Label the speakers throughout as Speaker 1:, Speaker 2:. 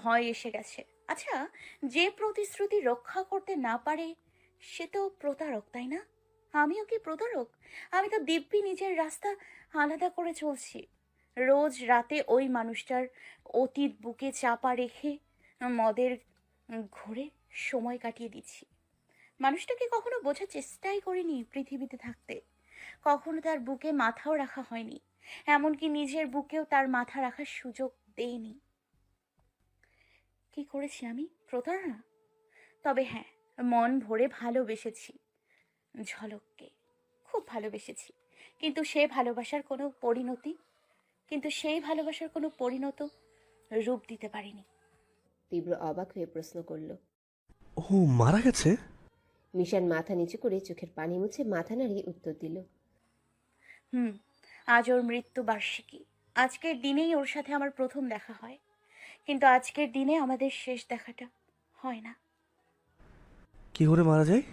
Speaker 1: ভয় এসে গেছে। আচ্ছা, যে প্রতিশ্রুতি রক্ষা করতে না পারে সে তো প্রতারক, তাই না? আমিও কি প্রতারক? আমি তো দিব্যি নিজের রাস্তা আলাদা করে চলছি। রোজ রাতে ওই মানুষটার অতীত বুকে চাপা রেখে মদের ঘোরে সময় কাটিয়ে দিচ্ছি। মানুষটাকে কখনো বোঝার চেষ্টাই করিনি পৃথিবীতে থাকতে। কখনো তার বুকে মাথাও রাখা হয়নি, এমনকি নিজের বুকেও তার মাথা রাখার সুযোগ দেইনি। কি করেছি আমি? প্রতারণা? তবে হ্যাঁ, মন ভরে ভালোবেসেছি ঝলককে, খুব ভালোবেসেছি। কিন্তু সে ভালোবাসার কোনো পরিণতি কিন্তু সেই ভালোবাসার কোনো পরিণত রূপ দিতে পারিনি।
Speaker 2: তীব্র অবাক হয়ে প্রশ্ন করল।
Speaker 3: ও মারা গেছে?
Speaker 2: মিশান মাথা নিচু করে চোখের পানি মুছে মাথা নাড়িয়ে উত্তর দিল।
Speaker 1: হুম, আজ ওর মৃত্যু বার্ষিকী। আজকের দিনেই ওর সাথে আমার প্রথম দেখা হয়, কিন্তু আজকের দিনে আমাদের শেষ দেখাটা হয় না।
Speaker 3: কি করে মারা যায়?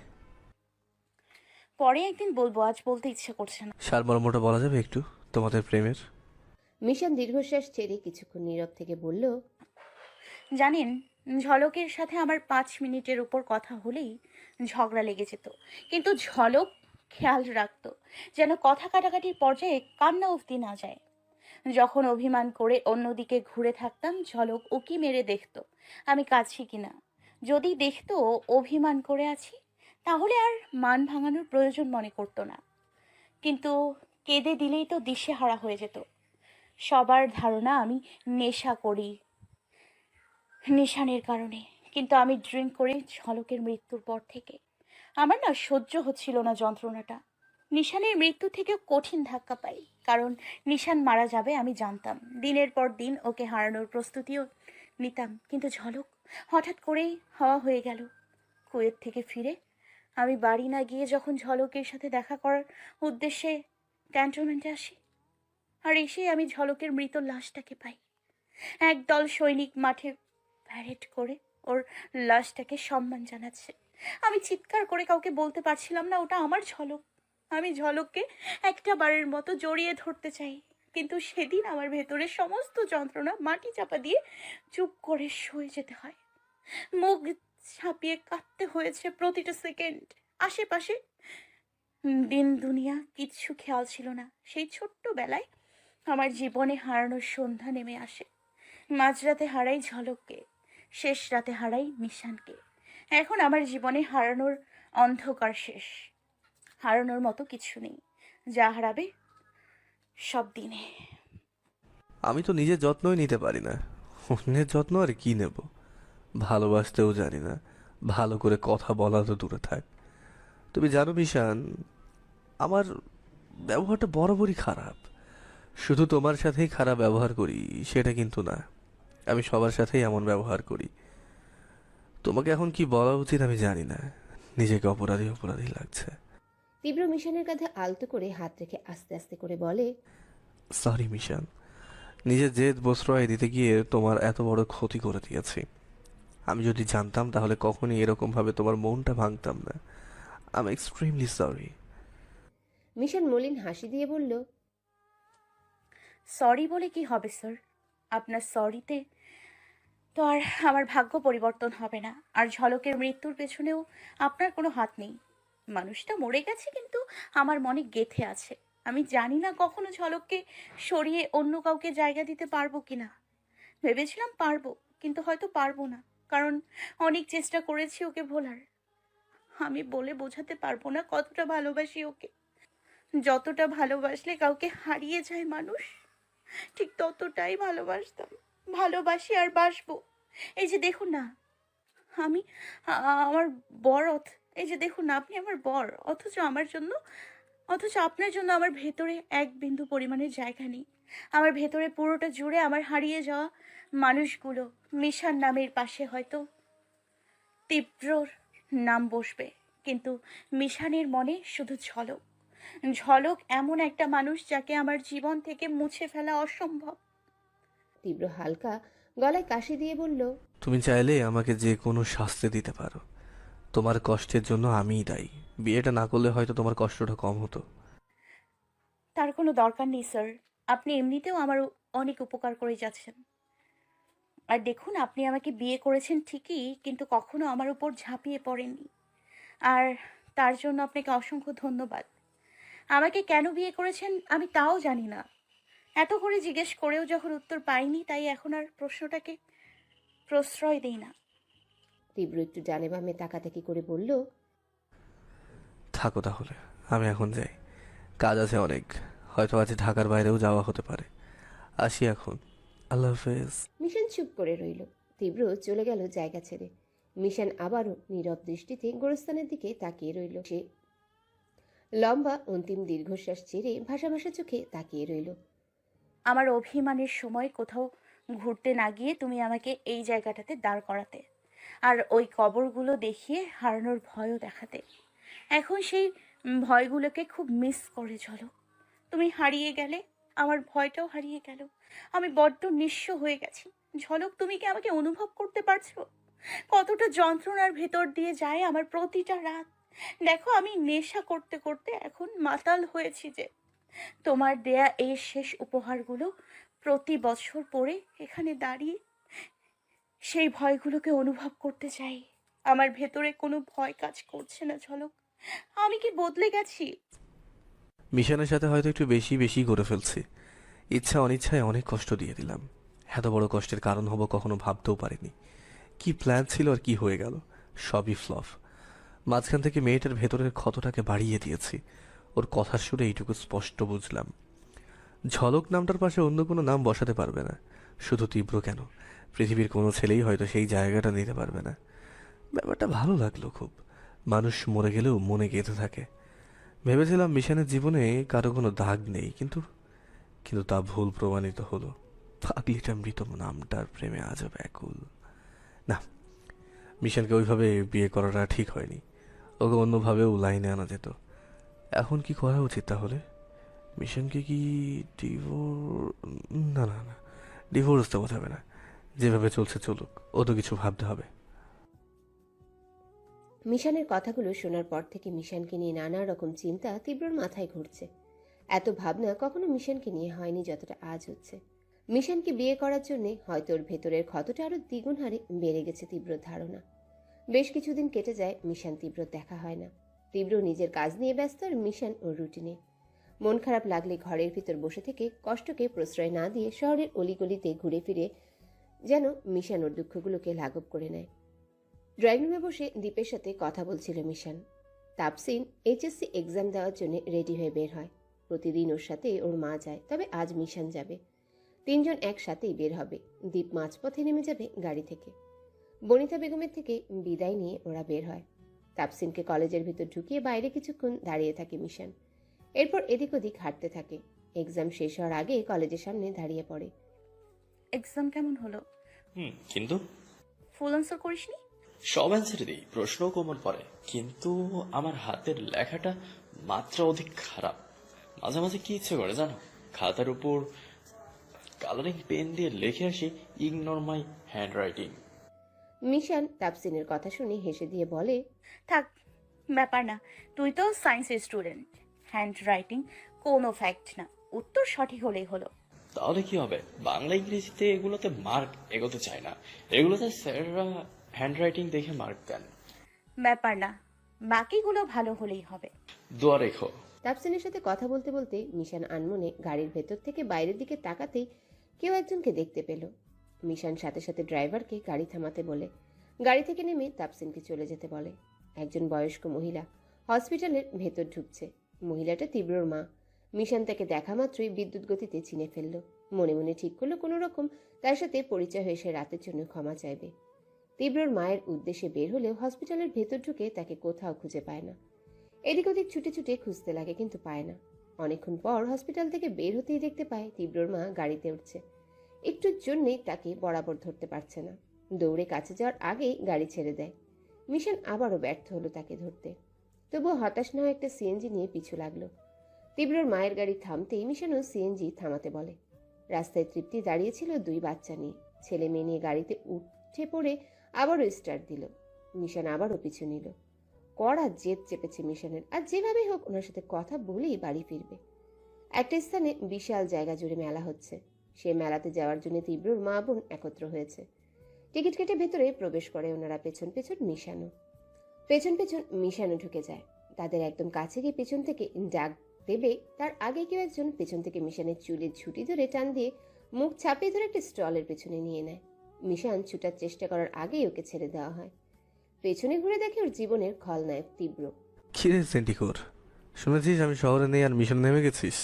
Speaker 1: পরে একদিন বলবো, আজ বলতে ইচ্ছে করছে না।
Speaker 3: সারমর্মটা বলা যাবে একটু তোমাদের প্রেমের?
Speaker 2: মিশান দীর্ঘশ্বাস ছেড়ে কিছুক্ষণ নীরব থেকে বলল।
Speaker 1: জানেন, ঝলকের সাথে আমার 5 মিনিটের উপর কথা হলেই ঝগড়া লেগে যেত, কিন্তু ঝলক খেয়াল রাখতো যেন কথা কাটাকাটির পর্যায়ে কান্না অবধি না যায়। যখন অভিমান করে অন্যদিকে ঘুরে থাকতাম, ঝলক উকি মেরে দেখতো আমি কাছি কিনা। যদি দেখতো অভিমান করে আছি, তাহলে আর মান ভাঙানোর প্রয়োজন মনে করতো না। কিন্তু কেঁদে দিলেই তো দিশেহারা হয়ে যেত। সবার ধারণা আমি নেশা করি নিশানের কারণে, কিন্তু আমি ড্রিঙ্ক করি ঝলকের মৃত্যুর পর থেকে। আমার না সহ্য হচ্ছিল না যন্ত্রণাটা। নিশানের মৃত্যু থেকে কঠিন ধাক্কা পাই, কারণ নিশান মারা যাবে আমি জানতাম। দিনের পর দিন ওকে হারানোর প্রস্তুতিও নিতাম, কিন্তু ঝলক হঠাৎ করেই হাওয়া হয়ে গেল। কুয়েত থেকে ফিরে আমি বাড়ি না গিয়ে যখন ঝলকের সাথে দেখা করার উদ্দেশ্যে ক্যান্টনমেন্টে আসি, আর এসেই আমি ঝলকের মৃত লাশটাকে পাই। একদল সৈনিক মাঠে প্যারেড করে ওর লাশটাকে সম্মান জানাচ্ছে। আমি চিৎকার করে কাউকে বলতে পারছিলাম না ওটা আমার ঝলক। আমি ঝলককে একটা বারের মতো জড়িয়ে ধরতে চাই, কিন্তু সেদিন আমার ভেতরের সমস্ত যন্ত্রণা মাটি চাপা দিয়ে চুপ করে শুয়ে যেতে হয়। মুখ ছাপিয়ে কাঁদতে হয়েছে প্রতিটা সেকেন্ড। আশেপাশে দিন দুনিয়া কিচ্ছু খেয়াল ছিল না। সেই ছোট্টবেলায় আমার জীবনে হারানোর সন্ধ্যা নেমে আসে। মাঝরাতে হারাই ঝলককে, শেষ রাতে হারাই মিশানকে। এখন আমার জীবনে হারানোর অন্ধকার শেষ। হারানোর মতো কিছু নেই, যা হারাবে সব দিনে।
Speaker 3: আমি তো নিজের যত্নই নিতে পারি না, অন্যের যত্ন আর কি নেব? ভালোবাসতেও জানি না, ভালো করে কথা বলা তো দূরে থাক। তুমি জানো মিশান, আমার ব্যবহারটা বরাবরই খারাপ। শুধু তোমার সাথেই খারাপ ব্যবহার করি সেটা কিন্তু না, আমি সবার সাথেই এমন ব্যবহার করি। তোমাকে এখন কি বলা উচিত আমি জানি না, নিজেকে অপরাধী অপরাধী লাগছে।
Speaker 2: তীব্র মিশানের কাঁধে আলতো করে হাত রেখে আস্তে আস্তে করে বলে।
Speaker 3: সরি মিশান, নিজের জেদ প্রশ্রয় দিতে গিয়ে তোমার এত বড় ক্ষতি করে দিয়েছি। আমি যদি জানতাম তাহলে কখনই এরকম ভাবে তোমার মনটা ভাঙতাম না। I am extremely sorry.
Speaker 2: Mishan মলিন হাসি দিয়ে বলল।
Speaker 1: সরি বলে কি হবে স্যার? আপনার সরিতে তো আর আমার ভাগ্য পরিবর্তন হবে না। আর ঝলকের মৃত্যুর পেছনেও আপনার কোনো হাত নেই। মানুষটা মরে গেছে, কিন্তু আমার মনে গেঁথে আছে। আমি জানি না কখনো ঝলককে সরিয়ে অন্য কাউকে জায়গা দিতে পারবো কিনা। ভেবেছিলাম পারবো, কিন্তু হয়তো পারবো না, কারণ অনেক চেষ্টা করেছি ওকে ভোলার। আমি বলে বোঝাতে পারবো না কতটা ভালোবাসি ওকে। যতটা ভালোবাসলে কাউকে হারিয়ে যায় মানুষ, ঠিক ততটাই ভালোবাসতাম, ভালোবাসি আর বাসবো। এই যে দেখুন না, আমি আমার বর এই যে দেখুন না, আপনি আমার বর, অথচ আপনার জন্য আমার ভেতরে এক বিন্দু পরিমাণের জায়গা নেই। আমার ভেতরে পুরোটা জুড়ে আমার হারিয়ে যাওয়া মানুষগুলো। মিশার নামের পাশে হয়তো তীব্রর নাম বসবে, কিন্তু মিশানের মনে শুধু ঝলক। ঝলক এমন একটা মানুষ যাকে আমার জীবন থেকে মুছে ফেলা অসম্ভব।
Speaker 2: তীব্র হালকা গলায় কাশি দিয়ে বলল।
Speaker 3: তুমি চাইলে আমাকে যে কোনো শাস্তি দিতে পারো, তোমার কষ্টের জন্য আমিই দায়ী। বিয়েটা না করলে হয়তো তোমার কষ্টটা কম হতো।
Speaker 1: তার কোনো দরকার নেই স্যার। আপনি এমনিতেও আমার অনেক উপকার করে যাচ্ছেন। আর দেখুন, আপনি আমাকে বিয়ে করেছেন ঠিকই, কিন্তু কখনো আমার উপর ঝাঁপিয়ে পড়েননি। আর তার জন্য আপনাকে অসংখ্য ধন্যবাদ। আমাকে কেন বিয়ে করেছেন আমি তাও জানি না। এত করে জিজ্ঞেস করেও যখন উত্তর পাইনি, তাই এখন আর প্রশ্নটাকে প্রশ্রয় দেই না।
Speaker 2: তীব্র একটু ডানে বামে তাকাতাকি করে বলল,
Speaker 3: থাকো তাহলে, আমি এখন যাই, কাজ আছে অনেক, হয়তো আজ ঢাকার বাইরেও যাওয়া হতে পারে। আসি এখন, আল্লাহ হাফেজ।
Speaker 2: মিশন চুপ করে রইল। তীব্র চলে গেল জায়গা ছেড়ে। মিশন আবারও নীরব দৃষ্টিতে গোরস্থানের দিকে তাকিয়ে রইল। সে লম্বা অন্তিম দীর্ঘশ্বাস ছেড়ে ভাসা ভাসা চোখে তাকিয়ে রইল।
Speaker 1: আমার অভিমানের সময় কোথাও ঘুরতে না গিয়ে তুমি আমাকে এই জায়গাটাতে দাঁড় করাতে, আর ওই কবরগুলো দেখিয়ে হারানোর ভয়ও দেখাতে। এখন সেই ভয়গুলোকে খুব মিস করে চলো। তুমি হারিয়ে গেলে, আমার ভয়টাও হারিয়ে গেল। আমি বড্ড নিঃস্ব হয়ে গেছি। ঝলক, তুমি কি আমাকে অনুভব করতে পারছো? কতটা যন্ত্রণার ভেতর দিয়ে যায় আমার প্রতিটা রাত। দেখো, আমি নেশা করতে করতে এখন মাতাল হয়েছি যে তোমার দেয়া এই শেষ উপহারগুলো প্রতি বছর পরে এখানে দাঁড়িয়ে সেই ভয়গুলোকে অনুভব করতে চাই। আমার ভেতরে কোনো ভয় কাজ করছে না ঝলক। আমি কি বদলে গেছি?
Speaker 3: মিশনের সাথে হয়তো একটু বেশি বেশি করে ফেলছি। ইচ্ছা অনিচ্ছায় অনেক কষ্ট দিয়ে দিলাম। এত বড় কষ্টের কারণ হব কখনো ভাবতেও পারিনি। কি প্ল্যান ছিল আর কি হয়ে গেল, সবই ফ্লপ। মাঝখান থেকে মেয়েটার ভেতরের ক্ষতটাকে বাড়িয়ে দিয়েছি। ওর কথার সুরে এইটুকু স্পষ্ট বুঝলাম, ঝলক নামটার পাশে অন্য কোনো নাম বসাতে পারবে না। শুধু তীব্র কেন, পৃথিবীর কোনো ছেলেই হয়তো সেই জায়গাটা নিতে পারবে না। ব্যাপারটা ভালো লাগলো খুব। মানুষ মরে গেলেও মনে গেঁথে থাকে। ভেবেছিলাম মিশনের জীবনে কারো কোনো দাগ নেই, কিন্তু কিন্তু তা ভুল প্রমাণিত হলো। পাগলিটা মৃত নামটার প্রেমে আজও ব্যাকুল। না, মিশনকে ওইভাবে বিয়ে করাটা ঠিক হয়নি। ওকে অন্যভাবেও লাইনে আনা যেত। এখন কি করা উচিত তাহলে? মিশনকে কি না না না, ডিভোর্স দেওয়া যাবে না। যেভাবে চলছে চলুক, ও তো কিছু ভাবতে হবে।
Speaker 2: মিশনের কথাগুলো শোনার পর থেকে মিশনকে নিয়ে নানা রকম চিন্তা তীব্রর মাথায় ঘুরছে। এত ভাবনা কখনো মিশনকে নিয়ে হয়নি যতটা আজ হচ্ছে। মিশনকে বিয়ে করার জন্য হয়তো ওর ভেতরের ক্ষতটা আরো দ্বিগুণ হারে বেড়ে গেছে তীব্রর ধারণা। বেশ কিছুদিন কেটে যায়, মিশন তীব্র দেখা হয় না। তীব্র নিজের কাজ নিয়ে ব্যস্ত আর মিশন ওর রুটিনে। মন খারাপ লাগলে ঘরের ভিতর বসে থেকে কষ্টকে প্রশ্রয় না দিয়ে শহরের অলিগলিতে ঘুরে ফিরে যেন মিশন ওর দুঃখগুলোকে লাঘব করে নেয়। ড্রয়িং রুমে বসে দীপের সাথে কথা বলছিল মিশন। তাপসিন এইচএসসি এক্সাম দেওয়ার জন্য রেডি হয়ে বের হয়। প্রতিদিন ওর সাথে ওর মা যায়, তবে আজ মিশন যাবে। তিনজন একসাথেই বের হবে। দীপ মাঝপথে নেমে যাবে গাড়ি থেকে। বনিতা বেগমের থেকে বিদায় নিয়ে ওরা বের হয়। তাপসিনকে কলেজের ভিতর ঢুকিয়ে বাইরে কিছুক্ষণ দাঁড়িয়ে থাকে মিশন। এরপর এদিক ওদিক হাঁটতে থাকে। এক্সাম শেষ হওয়ার আগে কলেজের সামনে দাঁড়িয়ে পড়ে।
Speaker 1: এক্সাম কেমন হলো?
Speaker 4: কিন্তু
Speaker 1: ফুল আনসার করিসনি?
Speaker 4: সব অ্যান্সার দিই, প্রশ্নও কমন পড়ে, কিন্তু আমার হাতের লেখাটা মাত্রা অধিক খারাপ। মাঝে মাঝে কি ইচ্ছে করে জানো, খাতার উপর কালারিং পেন দিয়ে লিখে আসি, ignore my hand writing.
Speaker 2: Mishan তাপসিনের কথা শুনে হেসে দিয়ে বলে,
Speaker 1: থাক, ব্যাপার না। তুই তো সায়েন্সের স্টুডেন্ট। হ্যান্ড রাইটিং কোনো ফ্যাক্ট না, উত্তর সঠিক হলেই হলো।
Speaker 4: তাহলে কি হবে, বাংলা ইংরেজিতে এগুলোতে মার্ক এগোতে চায় না, এগুলোতে স্যাররা হ্যান্ড রাইটিং দেখে মার্ক দেন।
Speaker 1: ব্যাপার না, বাকিগুলো ভালো হলেই হবে।
Speaker 4: দোয়া রেখো।
Speaker 2: তাপসিনের সাথে কথা বলতে বলতে মিশন আনমনে গাড়ির ভেতর থেকে বাইরের দিকে তাকাতেই কেউ একজনকে দেখতে পেল। মিশন সাথে সাথে ড্রাইভারকে গাড়ি থামাতে বলে গাড়ি থেকে নেমে তাপসিনকে চলে যেতে বলে। একজন বয়স্ক মহিলা হসপিটালের ভেতর ঢুকছে। মহিলাটা তীব্রর মা। মিশন তাকে দেখা মাত্রই বিদ্যুৎ গতিতে চিনে ফেলল। মনে মনে ঠিক করলো কোনো রকম তার সাথে পরিচয় হয়ে সে রাতের জন্য ক্ষমা চাইবে। তীব্রর মায়ের উদ্দেশ্যে বের হলেও হসপিটালের ভেতর ঢুকে তাকে কোথাও খুঁজে পায় না। এদিক ওদিক ছুটে ছুটে খুঁজতে লাগে, কিন্তু পায় না। অনেকক্ষণ পর হসপিটাল থেকে বের হতেই দেখতে পায় তীব্রর মা গাড়িতে উঠছে। একটুর জন্যেই তাকে বরাবর ধরতে পারছে না। দৌড়ে কাছে যাওয়ার আগেই গাড়ি ছেড়ে দেয়। মিশন আবারও ব্যর্থ হলো তাকে ধরতে। তবুও হতাশ না হয়ে একটা সিএনজি নিয়ে পিছু লাগলো। তীব্রর মায়ের গাড়ি থামতেই মিশনও সিএনজি থামাতে বলে। রাস্তায় তৃপ্তি দাঁড়িয়েছিল দুই বাচ্চা নিয়ে। ছেলে মেয়ে নিয়ে গাড়িতে উঠে পড়ে আবারও স্টার্ট দিল। মিশন আবারও পিছু নিল। কড়া জেদ চেপেছে মিশনের, আর যেভাবে হোক ওনার সাথে কথা বলেই বাড়ি ফিরবে। একটা স্থানে বিশাল জায়গা জুড়ে মেলা হচ্ছে। সে মেলাতে যাওয়ার জন্য তীব্রর মা বোন একত্র হয়েছে। টিকিট কেটে ভেতরে প্রবেশ করে ওনারা। পেছন পেছন মিশানো ঢুকে যায়। তাদের একদম কাছে গিয়ে পেছন থেকে ডাক দেবে তার আগে কেউ একজন পেছন থেকে মিশানের চুলের ঝুঁটি ধরে টান দিয়ে মুখ ছাপিয়ে ধরে একটা স্টলের পেছনে নিয়ে নেয়। মিশান ছুটার চেষ্টা করার আগেই ওকে ছেড়ে দেওয়া হয়। পেছনে ঘুরে দেখে ওর জীবনের খলনায়ক তীব্র।
Speaker 3: কিরে সেন্টিকোর, শুনেছিস আমি শহরে নেই আর মিশন নেমে গেছিস?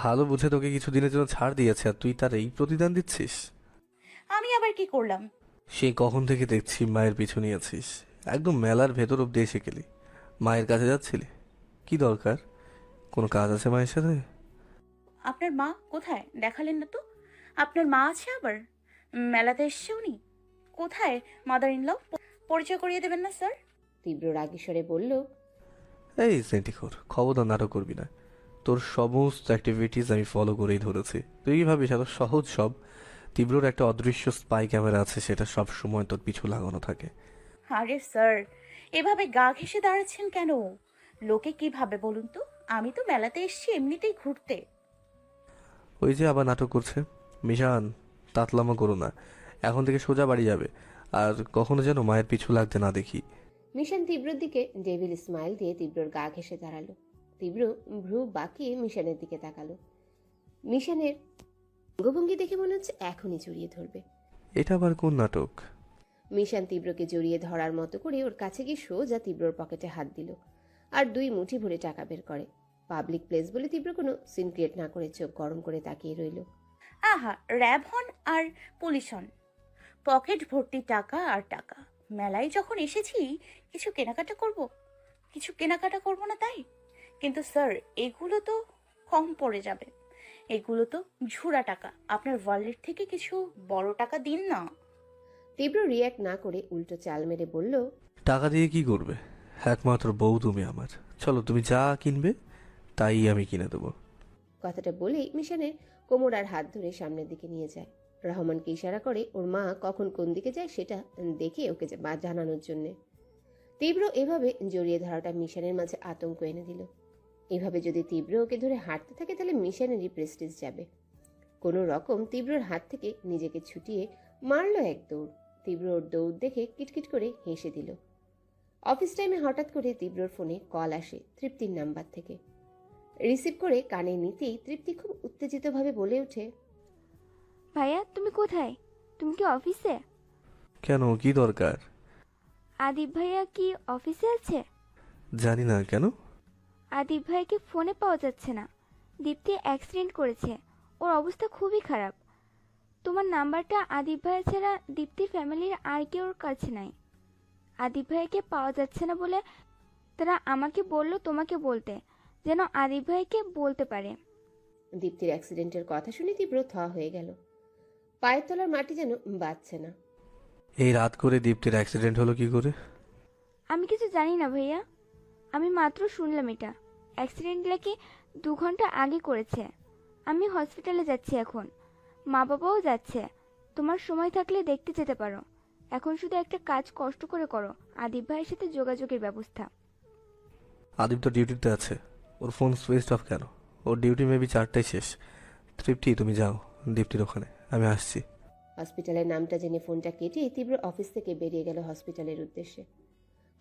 Speaker 3: ভালো বুঝে তোকে কিছু দিনের জন্য ছাড় দিয়েছে আর তুই তার এই প্রতিদান দিচ্ছিস?
Speaker 1: আমি আবার কি করলাম?
Speaker 3: সেই কখন থেকে দেখছি মায়ের পিছু নিয়েছিস, একদম মেলার ভেতর অব্দি এসে গেলি। মায়ের কাছে যাচ্ছিলি? কি দরকার? কোনো কাজ আছে মায়ের সাথে?
Speaker 1: আপনার মা কোথায়? দেখালেন না তো। আপনার মা আছে আবার? মেলাতে এসছে উনি? কোথায় মাদার ইন ল? পরিচয় করিয়ে দেবেন না স্যার?
Speaker 2: তীব্র রাগেশ্বরে বলল,
Speaker 3: এই সেন্টিকোর, খবরদার নাটক করবি না। তোর সমস্ত অ্যাক্টিভিটিস আমি ফলো করেই ধরেছি। তুই কি ভাবিস এত সহজ সব? তীব্রর একটা অদৃশ্য স্পাই ক্যামেরা আছে, সেটা সব সময় তোর পিছু লাগানো থাকে।
Speaker 1: আরে স্যার, এভাবে গা ঘেঁষে দাঁড়াচ্ছেন কেন? লোকে কি ভাবে বলুন তো? আমি তো মেলাতে এসেছি এমনিতেই ঘুরতে।
Speaker 3: ওই যে আবার নাটক করছে। মিশান, তাতলামো করো না। এখন থেকে সোজা বাড়ি যাবে, আর কখনো যেন মায়ের পিছু লাগতে না দেখি।
Speaker 2: মিশান তীব্রর দিকে ডেভিল স্মাইল দিয়ে তীব্রর গা ঘেঁষে দাঁড়ালো। তীব্র ভ্রু বাঁকিয়ে মিশানের দিকে তাকালো। মিশানের অঙ্গভঙ্গি দেখে মনে হচ্ছে এখনই জড়িয়ে ধরবে।
Speaker 3: এটা আবার কোন নাটক?
Speaker 2: মিশান তীব্রকে জড়িয়ে ধরার মতো করে ওর কাছে গিয়ে সোজা তীব্রর পকেটে হাত দিল আর 2 মুঠি ভরে টাকা বের করে। পাবলিক প্লেস বলে তীব্র কোনো সিন ক্রিয়েট না করে চোখ গরম করে তাকিয়ে রইল।
Speaker 1: আহা, র্যাব হন আর পুলিশ হন, পকেট ভর্তি টাকা আর টাকা। মেলায় যখন এসেছি কিছু কেনাকাটা করব না তাই? কিন্তু স্যার, এগুলো তো কম পড়ে যাবে। এগুলো তো ঝুরা টাকা। আপনার ওয়ালেট থেকে কিছু বড় টাকা দিন না।
Speaker 2: তীব্র রিয়্যাক্ট না করে উল্টো চাল মেরে বলল,
Speaker 3: টাকা দিয়ে কি করবে? একমাত্র বউ তুমি আমার। চলো, তুমি যা কিনবে তাই আমি কিনে দেবো।
Speaker 2: কথাটা বলেই মিশানের কোমর আর হাত ধরে সামনের দিকে নিয়ে যায়। রহমানকে ইশারা করে ওর মা কখন কোন দিকে যায় সেটা দেখে ওকে জানানোর জন্যে। তীব্র এভাবে জড়িয়ে ধরাটা মিশানের মাঝে আতঙ্ক এনে দিল। এভাবে যদি তীব্র ওকে ধরে হাঁটতে থাকে তাহলে মিশানেরই প্রেস্টিজ যাবে। কোনো রকম তীব্রর হাত থেকে নিজেকে ছুটিয়ে মারলো এক দৌড়। তীব্র ওর দৌড় দেখে কিটকিট করে হেসে দিল। অফিস টাইমে হঠাৎ করে তীব্রর ফোনে কল আসে তৃপ্তির নাম্বার থেকে। রিসিভ করে কানে নিতেই তৃপ্তি খুব উত্তেজিতভাবে বলে ওঠে,
Speaker 5: ভাইয়া তুমি কোথায়? তুমি কি অফিসে?
Speaker 3: কেন, কি দরকার?
Speaker 5: আদিব ভাইয়া কি অফিসে আছে?
Speaker 3: জানি না, কেন?
Speaker 5: আদিব ভাইয়াকে ফোনে পাওয়া যাচ্ছে না। দীপ্তি অ্যাক্সিডেন্ট করেছে, ওর অবস্থা খুবই খারাপ। তোমার নাম্বারটা আদিব ভাইয়া ছাড়া দীপ্তির ফ্যামিলির আর কেউর কাছে নাই। আদিব ভাইয়াকে পাওয়া যাচ্ছে না বলে তারা আমাকে বলল তোমাকে বলতে, যেন আদিব ভাইকে বলতে পারে।
Speaker 2: দীপ্তির অ্যাক্সিডেন্টের কথা শুনে তীব্র থ হয়ে গেল। পায়ের তলার মাটি যেন বাজছে না।
Speaker 3: এই রাত করে দীপ্তির অ্যাক্সিডেন্ট হলো কি করে?
Speaker 5: আমি কিছু জানি না ভাইয়া, আমি মাত্র শুনলাম এটা। অ্যাক্সিডেন্ট নাকি 2 ঘন্টা আগে করেছে। আমি হসপিটালে যাচ্ছি এখন, মা বাবাও যাচ্ছে। তোমার সময় থাকলে দেখতে যেতে পারো। এখন শুধু একটা কাজ কষ্ট করে করো, আদিব ভাইয়ের সাথে যোগাযোগের ব্যবস্থা।
Speaker 3: আদিব তো ডিউটিতে আছে, ওর ফোন সুইচ অফ কেন? ওর ডিউটি মেবি 4টায় শেষ। তৃপ্তি, তুমি যাও দীপ্তির ওখানে, আমি আসছি।
Speaker 2: হসপিটালের নামটা জেনে ফোনটা কেটে তীব্র অফিস থেকে বেরিয়ে গেল হসপিটালের উদ্দেশ্যে।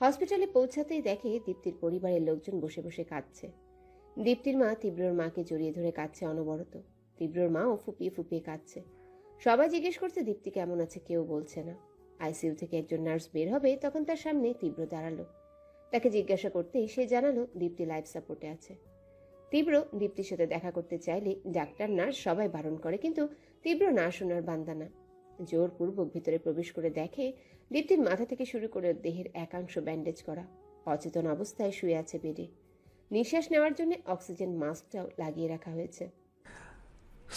Speaker 2: হসপিটালে পৌঁছাতেই দেখে দীপ্তির পরিবারের লোকজন বসে বসে কাঁদছে। দীপ্তির মা তীব্রর মাকে জড়িয়ে ধরে কাঁদছে অনবরত। তীব্রর মাও ফুপিয়ে ফুপিয়ে কাঁদছে। সবাই জিজ্ঞেস করছে দীপ্তি কেমন আছে, কেউ বলছে না। আইসিইউ থেকে একজন নার্স বের হবে, তখন তার সামনে তীব্র দাঁড়ালো। তাকে জিজ্ঞাসা করতেই সে জানালো দীপ্তি লাইফ সাপোর্টে আছে। তীব্র দীপ্তির সাথে দেখা করতে চাইলে ডাক্তার নার্স সবাই বারণ করে, কিন্তু তীব্র না শোনার বান্দা না। জোরপূর্বক ভিতরে প্রবেশ করে দেখে দীপ্তির মাথা থেকে শুরু করে দেহের একাংশ ব্যান্ডেজ করা, অচেতন অবস্থায় শুয়ে আছে বেডে। নিঃশ্বাস নেওয়ার জন্য অক্সিজেন মাস্কটাও লাগিয়ে রাখা হয়েছে।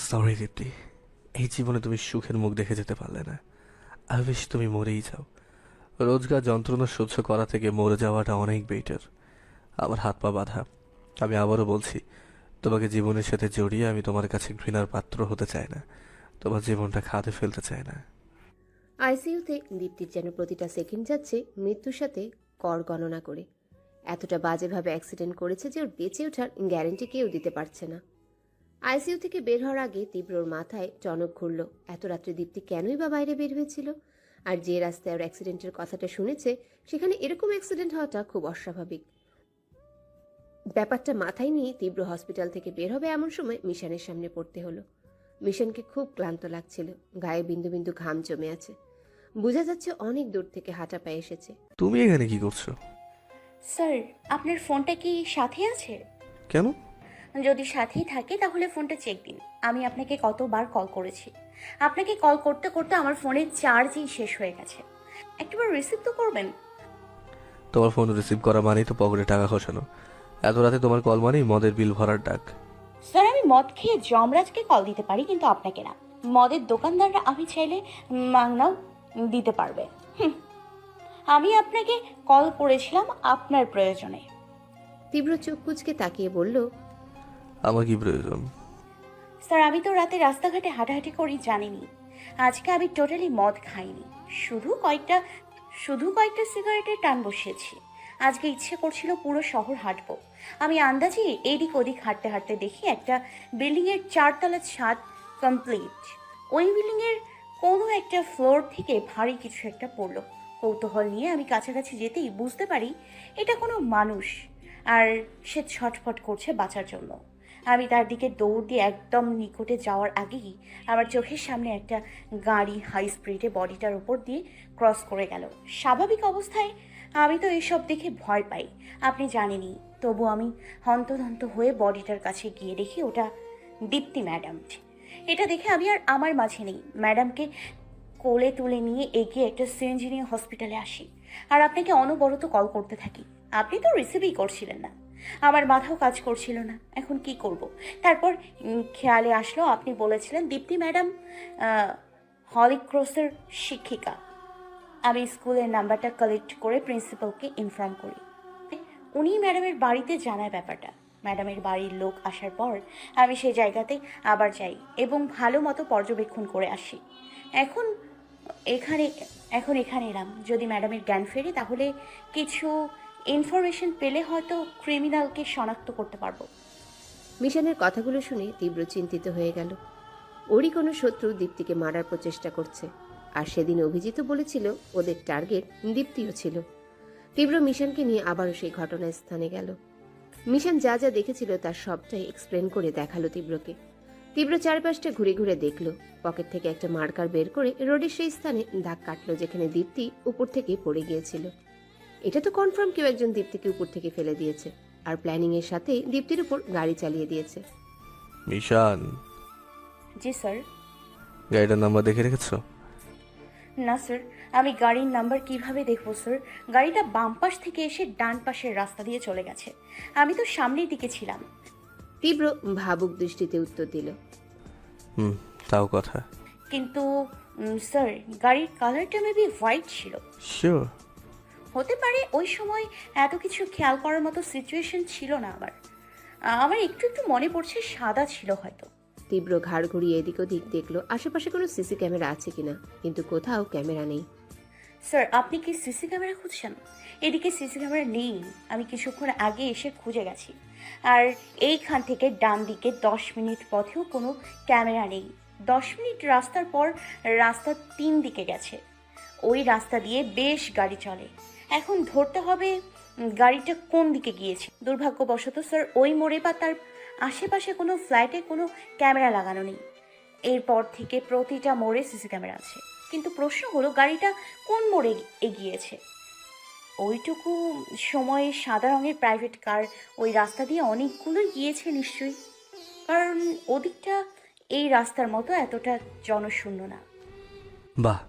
Speaker 3: সরি দীপ্তি, এই জীবনে তুমি সুখের মুখ দেখে যেতে পারলে না। আমি বেশ তুমি মরেই যাও। রোজগার যন্ত্রণা সহ্য করা থেকে মরে যাওয়াটা অনেক বেটার। আমার হাত পা বাঁধা। আমি আবারও বলছি, তোমাকে জীবনের সাথে জড়িয়ে আমি তোমার কাছে ঘৃণার পাত্র হতে চাই না। তোমার জীবনটা খাদে ফেলতে চাই না।
Speaker 2: আইসিইউতে দীপ্তির যেন প্রতিটা সেকেন্ড যাচ্ছে মৃত্যুর সাথে কর গণনা করে। এতটা বাজেভাবে অ্যাক্সিডেন্ট করেছে যে ওর বেঁচে ওঠার গ্যারেন্টি কেউ দিতে পারছে না। আইসিইউ থেকে বের হওয়ার আগে তীব্রর মাথায় টনক ঘুরল। এত রাত্রে দীপ্তি কেনই বা বাইরে বের হয়েছিল? আর যে রাস্তায় ওর অ্যাক্সিডেন্টের কথাটা শুনেছে সেখানে এরকম অ্যাক্সিডেন্ট হওয়াটা খুব অস্বাভাবিক। ব্যাপারটা মাথায় নিয়ে তীব্র হসপিটাল থেকে বের হবে এমন সময় মিশানের সামনে পড়তে হলো। মিশনকে খুব ক্লান্ত লাগছিল, গায়ে বিন্দু বিন্দু ঘাম জমে আছে। বোঝা যাচ্ছে অনেক দূর থেকে হাঁটা পায়ে এসেছে।
Speaker 3: তুমি এখানে কি করছো?
Speaker 1: স্যার, আপনার ফোনটা কি সাথে আছে?
Speaker 3: কেন?
Speaker 1: যদি সাথেই থাকে তাহলে ফোনটা চেক দিন। আমি আপনাকে কতবার কল করেছি। আপনাকে কল করতে করতে আমার ফোনের চার্জই শেষ হয়ে গেছে। একটাবার রিসিভ তো করবেন।
Speaker 3: তোমার ফোন রিসিভ করা মানেই তো পকেটে টাকা খসানো। এত রাতে তোমার কল মানেই মদের বিল ভরার ডাক।
Speaker 1: স্যার, আমি মদ খেয়ে যমরাজকে কল দিতে পারি, কিন্তু আপনাকে না। মদের দোকানদাররা আমি চাইলে মাংনাও দিতে পারবে। আমি আপনাকে কল করেছিলাম আপনার প্রয়োজনে।
Speaker 2: তীব্র চোখ কুচকে তাকিয়ে বলল,
Speaker 3: আমার কি প্রয়োজন?
Speaker 1: স্যার, আমি তো রাতে রাস্তাঘাটে হাঁটাহাঁটি করি জানেনই। আজকে আমি টোটালি মদ খাইনি, শুধু কয়েকটা সিগারেটের টান বসিয়েছি। আজকে ইচ্ছে করছিল পুরো শহর হাঁটবো। আমি আন্দাজে এদিক ওদিক হাঁটতে হাঁটতে দেখি একটা বিল্ডিংয়ের 4 তলা ছাদ কমপ্লিট। ওই বিল্ডিংয়ের কোনো একটা ফ্লোর থেকে ভারী কিছু একটা পড়লো। কৌতূহল নিয়ে আমি কাছাকাছি যেতেই বুঝতে পারি এটা কোনো মানুষ, আর সে ছটফট করছে বাঁচার জন্য। আমি তার দিকে দৌড় দিয়ে একদম নিকটে যাওয়ার আগেই আমার চোখের সামনে একটা গাড়ি হাই স্পিডে বডিটার উপর দিয়ে ক্রস করে গেল। স্বাভাবিক অবস্থায় আমি তো এসব দেখে ভয় পাই, আপনি জানেনই। তবু আমি হন্তদন্ত হয়ে বডিটার কাছে গিয়ে দেখি ওটা দীপ্তি ম্যাডাম। এটা দেখে আমি আর আমার মাঝে নেই, ম্যাডামকে কোলে তুলে নিয়ে এগিয়ে একটা সিএনজি নিয়ে হসপিটালে আসি। আর আপনাকে অনবরত কল করতে থাকি, আপনি তো রিসিভই করছিলেন না। আমার মাথাও কাজ করছিল না, এখন কি করব। তারপর খেয়ালে আসলো আপনি বলেছিলেন দীপ্তি ম্যাডাম হলিক্রসের শিক্ষিকা। আমি স্কুলের নাম্বারটা কালেক্ট করে প্রিন্সিপালকে ইনফর্ম করি। উনি ম্যাডামের বাড়িতে জানায় ব্যাপারটা। ম্যাডামের বাড়ির লোক আসার পর আমি সেই জায়গাতে আবার যাই এবং ভালো মতো পর্যবেক্ষণ করে আসি। এখন এখানে এলাম। যদি ম্যাডামের জ্ঞান ফেরে তাহলে কিছু ইনফরমেশন পেলে হয়তো ক্রিমিনালকে শনাক্ত করতে পারবো।
Speaker 2: মিশনের কথাগুলো শুনে তীব্র চিন্তিত হয়ে গেল। ওরই কোনো শত্রু দীপ্তিকে মারার প্রচেষ্টা করছে, আর সেদিন অভিজিৎ বলেছিল ওদের টার্গেট দীপ্তিও ছিল। তীব্র মিশনকে নিয়ে আবারও সেই ঘটনাস্থানে গেল। মিশন যা যা দেখেছিল তার সবটাই এক্সপ্লেন করে দেখালো তীব্রকে। তীব্র চারপাশটা ঘুরে ঘুরে দেখলো, পকেট থেকে একটা মার্কার বের করে রোডের সেই স্থানে দাগ কাটলো যেখানে দীপ্তি উপর থেকে পড়ে গিয়েছিল। এটা তো কনফার্ম কেউ একজন দীপ্তিকে উপর থেকে ফেলে দিয়েছে, আর প্ল্যানিং এর সাথে দীপ্তির উপর গাড়ি চালিয়ে দিয়েছে।
Speaker 3: মিশান,
Speaker 1: জি স্যার।
Speaker 3: গাড়িটার নাম্বার দেখে রেখেছো?
Speaker 1: না স্যার, আমি গাড়ির নাম্বার কিভাবে দেখবো স্যার? গাড়িটা বাম পাশ থেকে এসে ডান পাশের রাস্তা দিয়ে চলে গেছে, আমি তো সামনের দিকে ছিলাম।
Speaker 2: তীব্র ভাবুক দৃষ্টিতে উত্তর দিল,
Speaker 3: তাও কথা।
Speaker 1: কিন্তু স্যার, গাড়ির কালারটা মেবি হোয়াইট ছিল।
Speaker 3: শিওর?
Speaker 1: হতে পারে, ওই সময় এত কিছু খেয়াল করার মতো সিচুয়েশন ছিল না। আমার একটু একটু মনে পড়ছে সাদা ছিল হয়তো।
Speaker 2: তীব্র ঘাড় ঘুরিয়ে এদিক ওদিক দেখলো আশেপাশে কোনো সিসি ক্যামেরা আছে কিনা, কিন্তু কোথাও ক্যামেরা নেই।
Speaker 1: স্যার, আপনি কি সিসি ক্যামেরা খুঁজছেন? এদিকে সিসি ক্যামেরা নেই, আমি কিছুক্ষণ আগে এসে খুঁজে গেছি। আর এইখান থেকে ডান দিকে 10 মিনিট পথেও কোনো ক্যামেরা নেই। 10 মিনিট রাস্তার পর রাস্তা 3 দিকে গেছে, ওই রাস্তা দিয়ে বেশ গাড়ি চলে। এখন ধরতে হবে গাড়িটা কোন দিকে গিয়েছে। দুর্ভাগ্যবশত স্যার, ওই মোড়ে বা তার আশেপাশে কোনো ফ্ল্যাটে কোনো ক্যামেরা লাগানো নেই। এরপর থেকে প্রতিটা মোড়ে সিসি ক্যামেরা আছে, কিন্তু প্রশ্ন হলো গাড়িটা কোন মোড়ে এগিয়েছে। ওইটুকু সময়ে সাদা রঙের প্রাইভেট কার ওই রাস্তা দিয়ে অনেকগুলো গিয়েছে নিশ্চয়ই, কারণ ওদিকটা এই রাস্তার মতো এতটা জনশূন্য না।
Speaker 3: বাহ,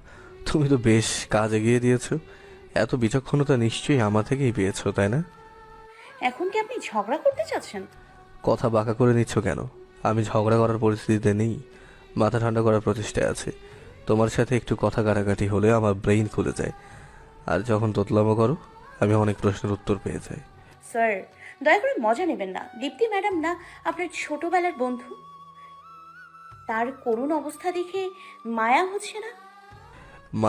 Speaker 3: তুমি তো বেশ কাজ এগিয়ে দিয়েছো। এত বিচক্ষণতা নিশ্চয়ই আমার থেকেই পেয়েছো, তাই না?
Speaker 1: এখন কি আপনি ঝগড়া করতে চাচ্ছেন?
Speaker 3: কথা বাঁকা করে নিচ্ছ কেন? আমি ঝগড়া করার পরিস্থিতিতে নেই, মাথা ঠান্ডা করার প্রচেষ্টায় আছে। তোমার সাথে একটু কথা কাটাকাটি হলে আমার ব্রেইন খুলে যায়, আর যখন তোতলামো করো আমি অনেক প্রশ্নের উত্তর পেয়ে যাই।
Speaker 1: স্যার, দয়া করে মজা নেবেন না। দীপ্তি ম্যাডাম না আপনার ছোটবেলার বন্ধু? তার করুণ অবস্থা দেখে মায়া হচ্ছে না?